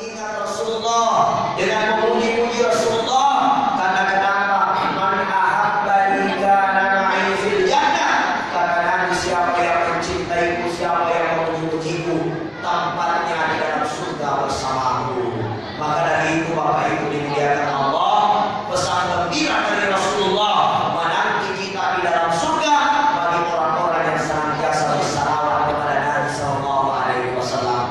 mengingat Rasulullah, dengan memuji-muji Rasulullah. Karena kenapa? Man ahabba kana ma'i fil jannah. Karena siapa yang mencintaiku, siapa yang memuji-mujiku, tempatnya di dalam surga bersamaku. Maka dari itu Bapak Ibu dimuliakan Allah, pesan gembira dari Rasulullah menanti kita di dalam surga bagi orang-orang yang senantiasa bersalawat kepada Nabi Sallallahu Alaihi Wasallam.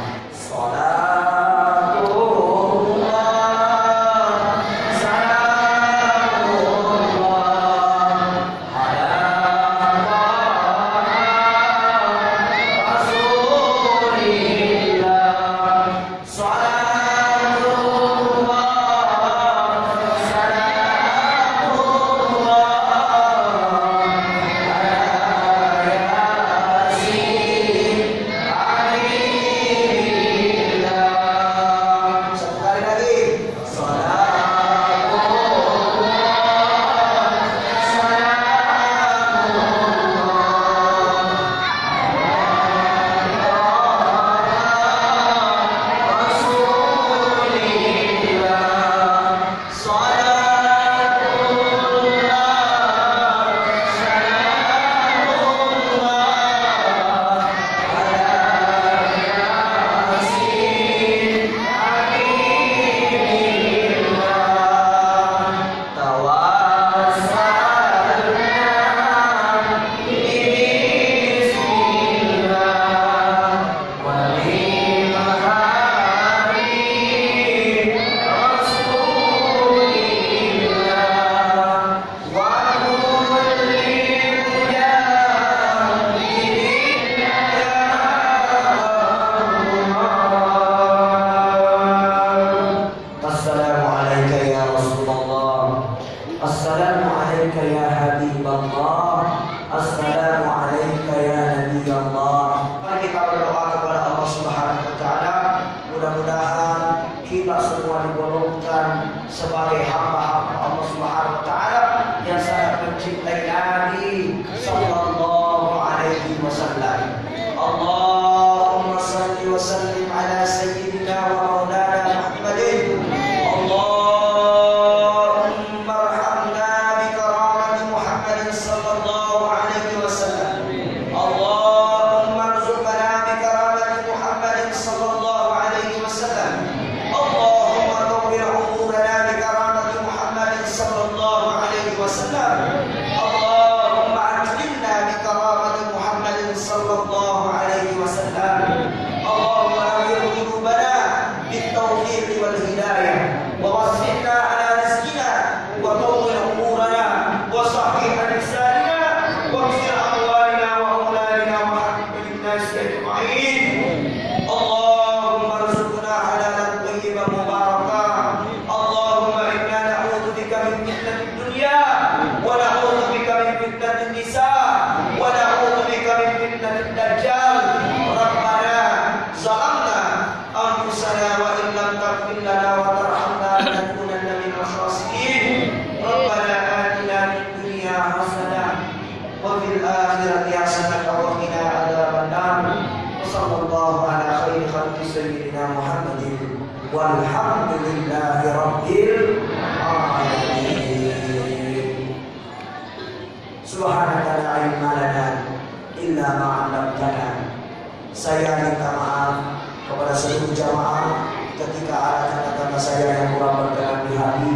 Saya minta maaf kepada seluruh jamaah ketika ada kata-kata saya yang kurang berkenan di hati,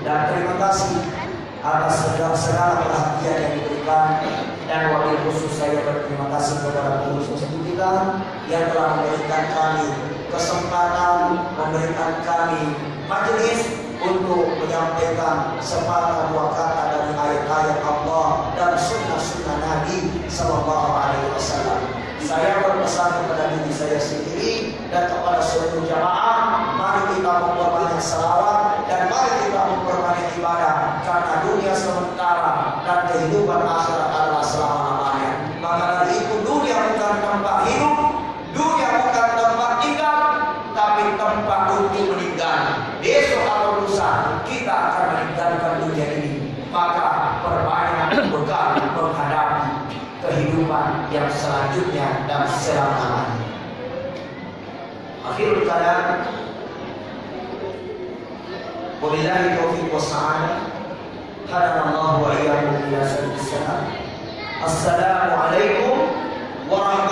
dan terima kasih atas segala perhatian yang diberikan, dan wabil khusus saya berterima kasih kepada pengurus masjid kita yang telah memberikan kami kesempatan, memberikan kami majelis untuk menyampaikan sepatah dua kata dari ayat-ayat Allah dan sunnah-sunnah Nabi Sallallahu Alaihi Wasallam. Saya berpesan kepada diri saya sendiri dan kepada seluruh jamaah, mari kita memperbanyak salawat dan mari kita memperbanyak ibadah, karena dunia sementara dan kehidupan akhirat adalah selama-lamanya. Maka dari itu dunia bukan tempat hidup, dunia bukan tempat tinggal, tapi tempat untuk meninggal. Besok atau lusa kita akan meninggalkan dunia ini. Maka perbanyak bekal menghadapi kehidupan yang selanjutnya dan selama-lamanya. Akhirul kalam, Wabillahi taufiq wassa'adah. Hadanallahu wa iyyakum ila sabis salam. Assalamualaikum warahmatullahi